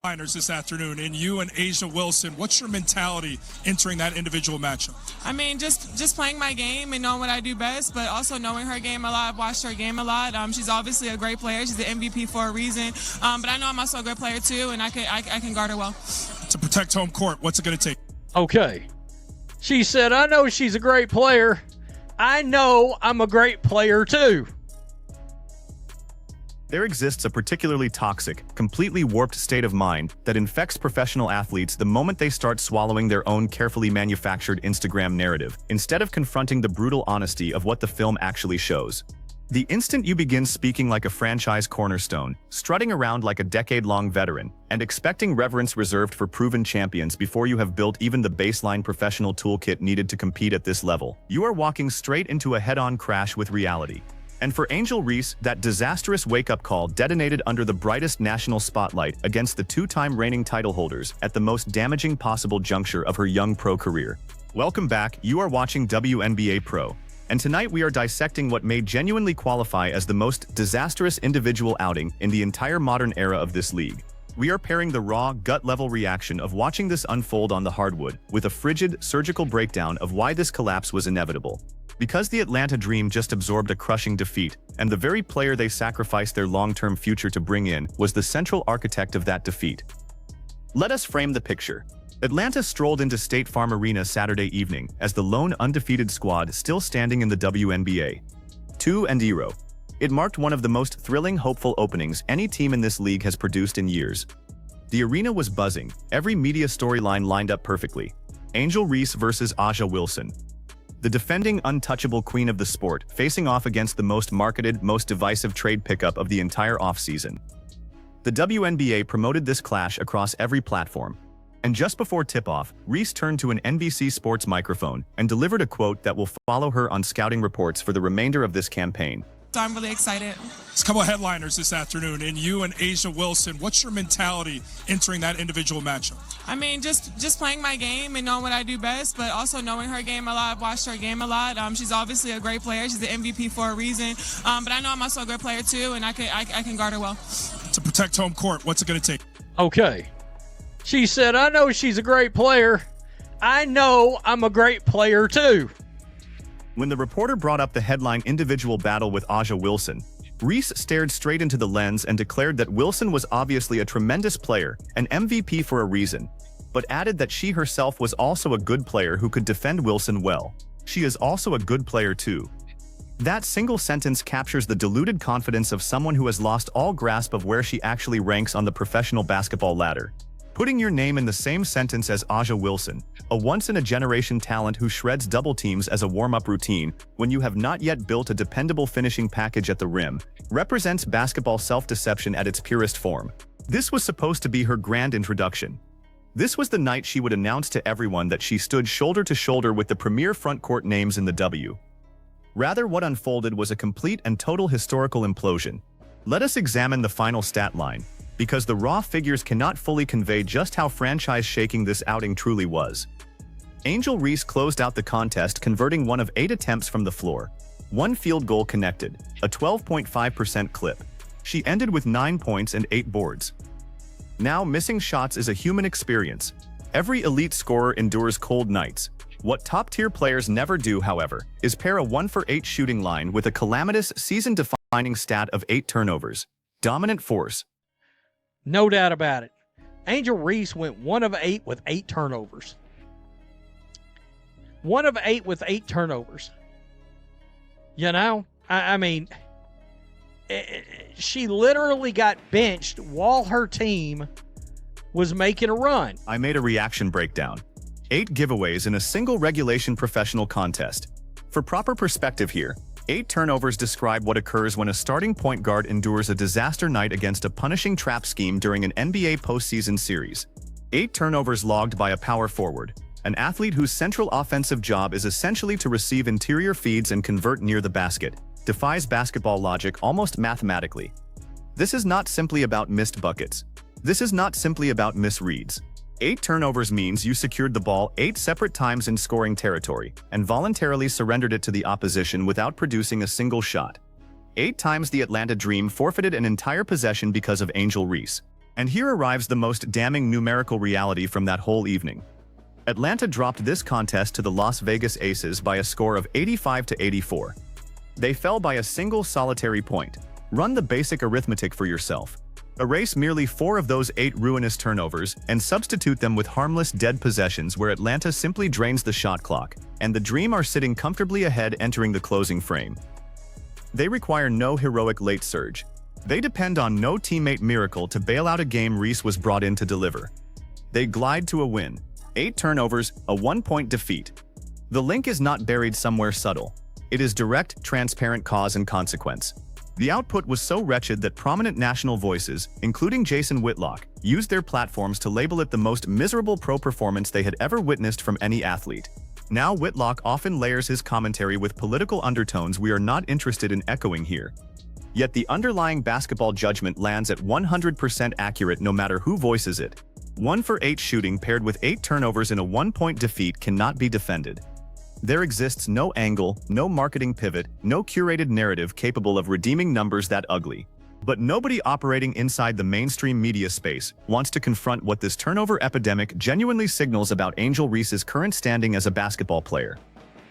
Liners this afternoon, and you and Asia Wilson, what's your mentality entering that individual matchup? I mean, just playing my game and knowing what I do best, but also knowing her game a lot. I've watched her game a lot. She's obviously a great player. She's the MVP for a reason. But I know I'm also a good player too, and I can guard her well. To protect home court, what's it going to take? Okay. She said, I know she's a great player. I know I'm a great player too. There exists a particularly toxic, completely warped state of mind that infects professional athletes the moment they start swallowing their own carefully manufactured Instagram narrative, instead of confronting the brutal honesty of what the film actually shows. The instant you begin speaking like a franchise cornerstone, strutting around like a decade-long veteran, and expecting reverence reserved for proven champions before you have built even the baseline professional toolkit needed to compete at this level, you are walking straight into a head-on crash with reality. And for Angel Reese, that disastrous wake-up call detonated under the brightest national spotlight against the two-time reigning title holders at the most damaging possible juncture of her young pro career. Welcome back, you are watching WNBA Pro. And tonight we are dissecting what may genuinely qualify as the most disastrous individual outing in the entire modern era of this league. We are pairing the raw, gut-level reaction of watching this unfold on the hardwood with a frigid, surgical breakdown of why this collapse was inevitable. Because the Atlanta Dream just absorbed a crushing defeat, and the very player they sacrificed their long-term future to bring in was the central architect of that defeat. Let us frame the picture. Atlanta strolled into State Farm Arena Saturday evening as the lone undefeated squad still standing in the WNBA. 2-0. It marked one of the most thrilling, hopeful openings any team in this league has produced in years. The arena was buzzing, every media storyline lined up perfectly. Angel Reese versus Aja Wilson. The defending untouchable queen of the sport facing off against the most marketed, most divisive trade pickup of the entire offseason. The WNBA promoted this clash across every platform. And just before tip-off, Reese turned to an NBC Sports microphone and delivered a quote that will follow her on scouting reports for the remainder of this campaign. So I'm really excited. There's a couple of headliners this afternoon, and you and Asia Wilson, what's your mentality entering that individual matchup? I mean, just playing my game and knowing what I do best, but also knowing her game a lot. I've watched her game a lot. She's obviously a great player. She's the MVP for a reason. But I know I'm also a good player too, and I can guard her well. To protect home court, what's it going to take? Okay. She said, I know she's a great player. I know I'm a great player too. When the reporter brought up the headline individual battle with Aja Wilson, Reese stared straight into the lens and declared that Wilson was obviously a tremendous player, an MVP for a reason, but added that she herself was also a good player who could defend Wilson well. She is also a good player too. That single sentence captures the deluded confidence of someone who has lost all grasp of where she actually ranks on the professional basketball ladder. Putting your name in the same sentence as Aja Wilson, a once-in-a-generation talent who shreds double teams as a warm-up routine when you have not yet built a dependable finishing package at the rim, represents basketball self-deception at its purest form. This was supposed to be her grand introduction. This was the night she would announce to everyone that she stood shoulder to shoulder with the premier front-court names in the W. Rather, what unfolded was a complete and total historical implosion. Let us examine the final stat line, because the raw figures cannot fully convey just how franchise-shaking this outing truly was. Angel Reese closed out the contest converting 1 of 8 attempts from the floor. 1 field goal connected, a 12.5% clip. She ended with 9 points and 8 boards. Now, missing shots is a human experience. Every elite scorer endures cold nights. What top-tier players never do, however, is pair a 1-for-8 shooting line with a calamitous, season-defining stat of 8 turnovers. Dominant force. No doubt about it. Angel Reese went 1 of 8 with 8 turnovers. 1 of 8 with 8 turnovers. You know, I mean, she literally got benched while her team was making a run. I made a reaction breakdown. 8 giveaways in a single regulation professional contest. For proper perspective here, 8 turnovers describe what occurs when a starting point guard endures a disaster night against a punishing trap scheme during an NBA postseason series. 8 turnovers logged by a power forward, an athlete whose central offensive job is essentially to receive interior feeds and convert near the basket, defies basketball logic almost mathematically. This is not simply about missed buckets. This is not simply about misreads. 8 turnovers means you secured the ball 8 separate times in scoring territory and voluntarily surrendered it to the opposition without producing a single shot. 8 times the Atlanta Dream forfeited an entire possession because of Angel Reese. And here arrives the most damning numerical reality from that whole evening. Atlanta dropped this contest to the Las Vegas Aces by a score of 85-84. They fell by a single solitary point. Run the basic arithmetic for yourself. Erase merely 4 of those 8 ruinous turnovers and substitute them with harmless dead possessions where Atlanta simply drains the shot clock, and the Dream are sitting comfortably ahead entering the closing frame. They require no heroic late surge. They depend on no teammate miracle to bail out a game Reese was brought in to deliver. They glide to a win. 8 turnovers, a 1-point defeat. The link is not buried somewhere subtle. It is direct, transparent cause and consequence. The output was so wretched that prominent national voices, including Jason Whitlock, used their platforms to label it the most miserable pro performance they had ever witnessed from any athlete. Now Whitlock often layers his commentary with political undertones we are not interested in echoing here. Yet the underlying basketball judgment lands at 100% accurate no matter who voices it. 1 for 8 shooting paired with 8 turnovers in a 1-point defeat cannot be defended. There exists no angle, no marketing pivot, no curated narrative capable of redeeming numbers that ugly. But nobody operating inside the mainstream media space wants to confront what this turnover epidemic genuinely signals about Angel Reese's current standing as a basketball player.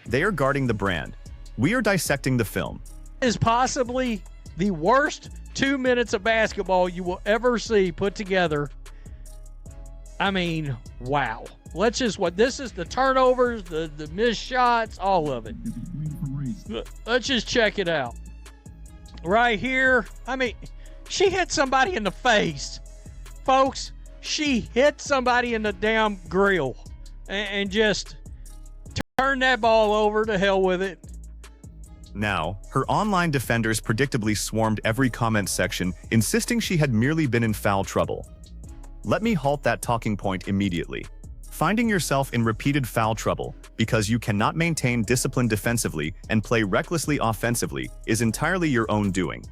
They are guarding the brand. We are dissecting the film. Is possibly the worst 2 minutes of basketball you will ever see put together. I mean, wow. This is the turnovers, the missed shots, all of it. Let's just check it out. Right here, I mean, she hit somebody in the face. Folks, she hit somebody in the damn grill and just turned that ball over. To hell with it. Now, her online defenders predictably swarmed every comment section, insisting she had merely been in foul trouble. Let me halt that talking point immediately. Finding yourself in repeated foul trouble because you cannot maintain discipline defensively and play recklessly offensively is entirely your own doing.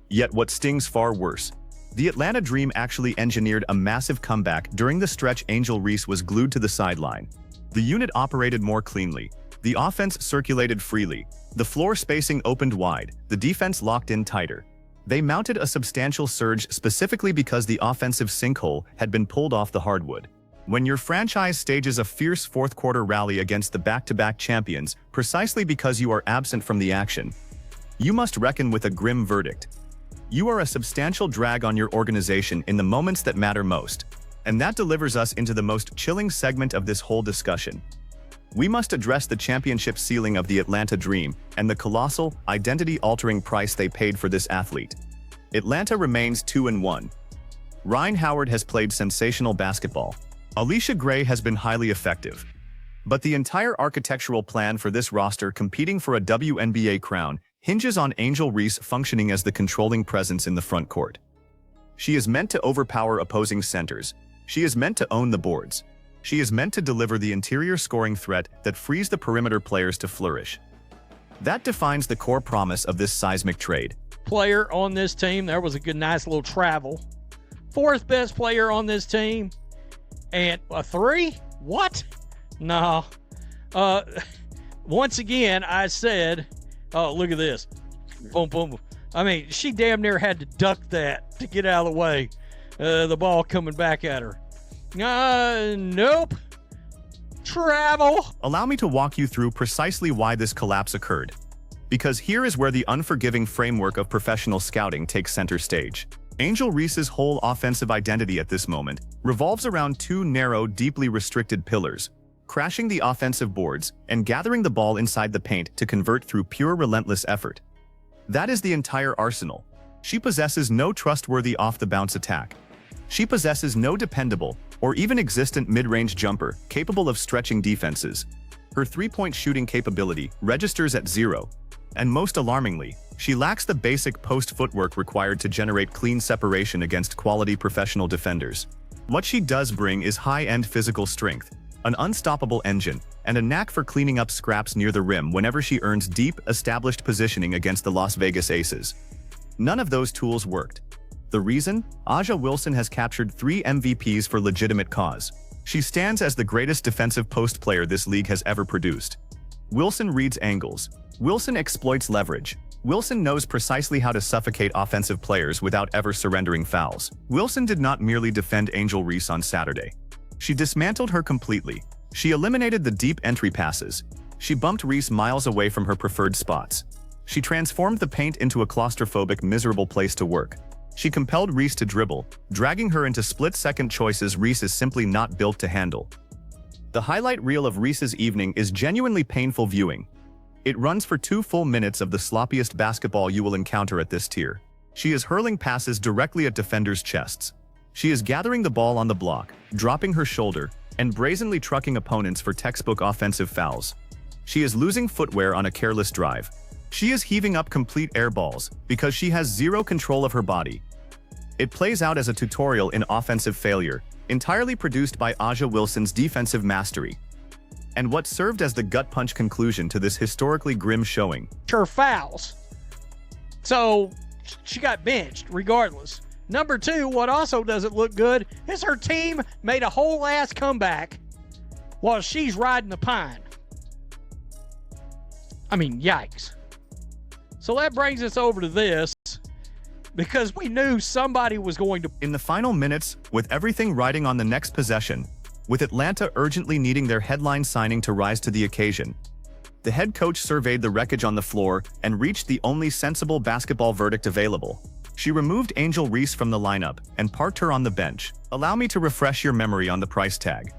Yet what stings far worse, the Atlanta Dream actually engineered a massive comeback during the stretch Angel Reese was glued to the sideline. The unit operated more cleanly, the offense circulated freely, the floor spacing opened wide, the defense locked in tighter. They mounted a substantial surge specifically because the offensive sinkhole had been pulled off the hardwood. When your franchise stages a fierce fourth-quarter rally against the back-to-back champions precisely because you are absent from the action, you must reckon with a grim verdict. You are a substantial drag on your organization in the moments that matter most. And that delivers us into the most chilling segment of this whole discussion. We must address the championship ceiling of the Atlanta Dream and the colossal, identity-altering price they paid for this athlete. Atlanta remains 2-1. Rhyne Howard has played sensational basketball. Alicia Gray has been highly effective. But the entire architectural plan for this roster competing for a WNBA crown hinges on Angel Reese functioning as the controlling presence in the front court. She is meant to overpower opposing centers. She is meant to own the boards. She is meant to deliver the interior scoring threat that frees the perimeter players to flourish. That defines the core promise of this seismic trade. Player on this team, there was a nice little travel. 4th best player on this team. And a 3? What? No. Once again, I said, oh, look at this. Boom, boom, boom. I mean, she damn near had to duck that to get out of the way. The ball coming back at her. Nope. Travel. Allow me to walk you through precisely why this collapse occurred. Because here is where the unforgiving framework of professional scouting takes center stage. Angel Reese's whole offensive identity at this moment revolves around 2 narrow, deeply restricted pillars: crashing the offensive boards and gathering the ball inside the paint to convert through pure relentless effort. That is the entire arsenal. She possesses no trustworthy off-the-bounce attack. She possesses no dependable or even existent mid-range jumper capable of stretching defenses. Her three-point shooting capability registers at 0. And most alarmingly, she lacks the basic post footwork required to generate clean separation against quality professional defenders. What she does bring is high-end physical strength, an unstoppable engine, and a knack for cleaning up scraps near the rim whenever she earns deep, established positioning against the Las Vegas Aces. None of those tools worked. The reason? Aja Wilson has captured 3 MVPs for legitimate cause. She stands as the greatest defensive post player this league has ever produced. Wilson reads angles. Wilson exploits leverage. Wilson knows precisely how to suffocate offensive players without ever surrendering fouls. Wilson did not merely defend Angel Reese on Saturday. She dismantled her completely. She eliminated the deep entry passes. She bumped Reese miles away from her preferred spots. She transformed the paint into a claustrophobic, miserable place to work. She compelled Reese to dribble, dragging her into split-second choices Reese is simply not built to handle. The highlight reel of Reese's evening is genuinely painful viewing. It runs for 2 full minutes of the sloppiest basketball you will encounter at this tier. She is hurling passes directly at defenders' chests. She is gathering the ball on the block, dropping her shoulder, and brazenly trucking opponents for textbook offensive fouls. She is losing footwear on a careless drive. She is heaving up complete air balls because she has zero control of her body. It plays out as a tutorial in offensive failure, entirely produced by A'ja Wilson's defensive mastery. And what served as the gut punch conclusion to this historically grim showing. Her fouls. So she got benched regardless. Number 2, what also doesn't look good is her team made a whole ass comeback while she's riding the pine. I mean, yikes. So that brings us over to this, because we knew somebody was going to... In the final minutes, with everything riding on the next possession, with Atlanta urgently needing their headline signing to rise to the occasion, the head coach surveyed the wreckage on the floor and reached the only sensible basketball verdict available. She removed Angel Reese from the lineup and parked her on the bench. Allow me to refresh your memory on the price tag.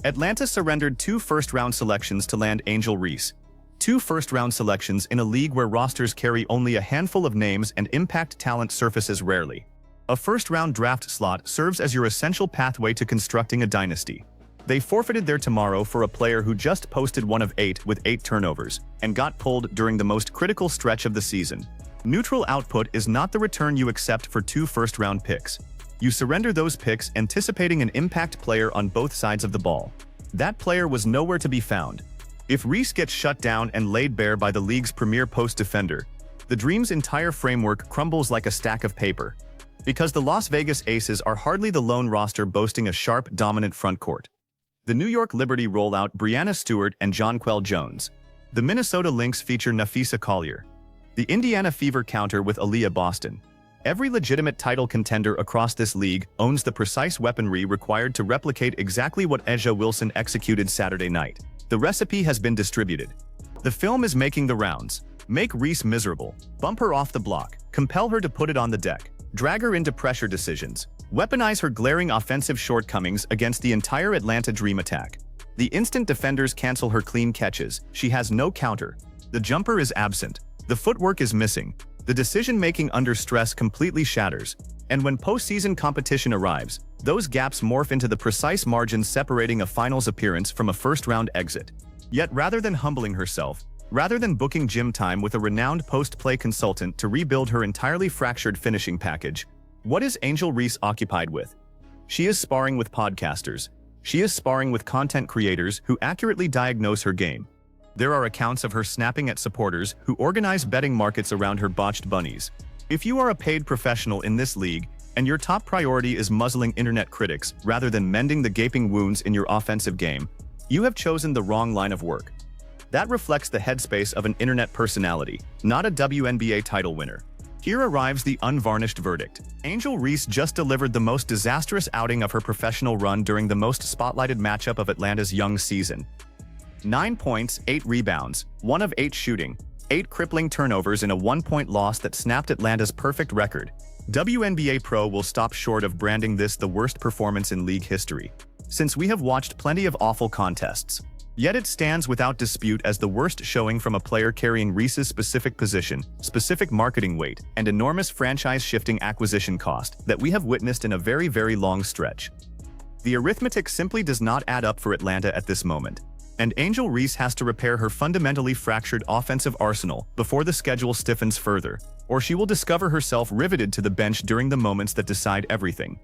Atlanta surrendered 2 first-round selections to land Angel Reese. 2 first-round selections in a league where rosters carry only a handful of names and impact talent surfaces rarely. A first-round draft slot serves as your essential pathway to constructing a dynasty. They forfeited their tomorrow for a player who just posted 1 of 8 with 8 turnovers and got pulled during the most critical stretch of the season. Neutral output is not the return you accept for 2 first-round picks. You surrender those picks anticipating an impact player on both sides of the ball. That player was nowhere to be found. If Reese gets shut down and laid bare by the league's premier post defender, the Dream's entire framework crumbles like a stack of paper. Because the Las Vegas Aces are hardly the lone roster boasting a sharp, dominant frontcourt. The New York Liberty roll out Breanna Stewart and Jonquel Jones. The Minnesota Lynx feature Nafisa Collier. The Indiana Fever counter with Aaliyah Boston. Every legitimate title contender across this league owns the precise weaponry required to replicate exactly what A'ja Wilson executed Saturday night. The recipe has been distributed. The film is making the rounds. Make Reese miserable. Bump her off the block. Compel her to put it on the deck. Drag her into pressure decisions. Weaponize her glaring offensive shortcomings against the entire Atlanta Dream attack. The instant defenders cancel her clean catches, she has no counter. The jumper is absent. The footwork is missing. The decision-making under stress completely shatters. And when postseason competition arrives, those gaps morph into the precise margins separating a finals appearance from a first-round exit. Yet rather than humbling herself, rather than booking gym time with a renowned post-play consultant to rebuild her entirely fractured finishing package, what is Angel Reese occupied with? She is sparring with podcasters. She is sparring with content creators who accurately diagnose her game. There are accounts of her snapping at supporters who organize betting markets around her botched bunnies. If you are a paid professional in this league, and your top priority is muzzling internet critics rather than mending the gaping wounds in your offensive game, you have chosen the wrong line of work. That reflects the headspace of an internet personality, not a WNBA title winner. Here arrives the unvarnished verdict. Angel Reese just delivered the most disastrous outing of her professional run during the most spotlighted matchup of Atlanta's young season. 9 points, 8 rebounds, 1 of 8 shooting, 8 crippling turnovers in a 1-point loss that snapped Atlanta's perfect record. WNBA Pro will stop short of branding this the worst performance in league history, since we have watched plenty of awful contests. Yet it stands without dispute as the worst showing from a player carrying Reese's specific position, specific marketing weight, and enormous franchise-shifting acquisition cost that we have witnessed in a very, very long stretch. The arithmetic simply does not add up for Atlanta at this moment, and Angel Reese has to repair her fundamentally fractured offensive arsenal before the schedule stiffens further, or she will discover herself riveted to the bench during the moments that decide everything.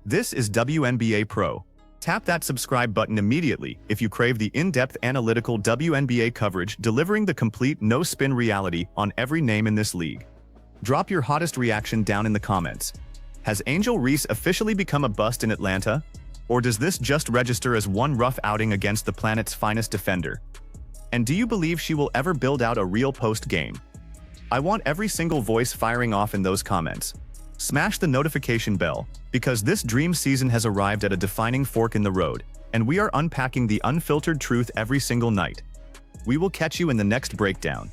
This is WNBA Pro. Tap that subscribe button immediately if you crave the in-depth analytical WNBA coverage delivering the complete no-spin reality on every name in this league. Drop your hottest reaction down in the comments. Has Angel Reese officially become a bust in Atlanta? Or does this just register as one rough outing against the planet's finest defender? And do you believe she will ever build out a real post game? I want every single voice firing off in those comments. Smash the notification bell, because this dream season has arrived at a defining fork in the road, and we are unpacking the unfiltered truth every single night. We will catch you in the next breakdown.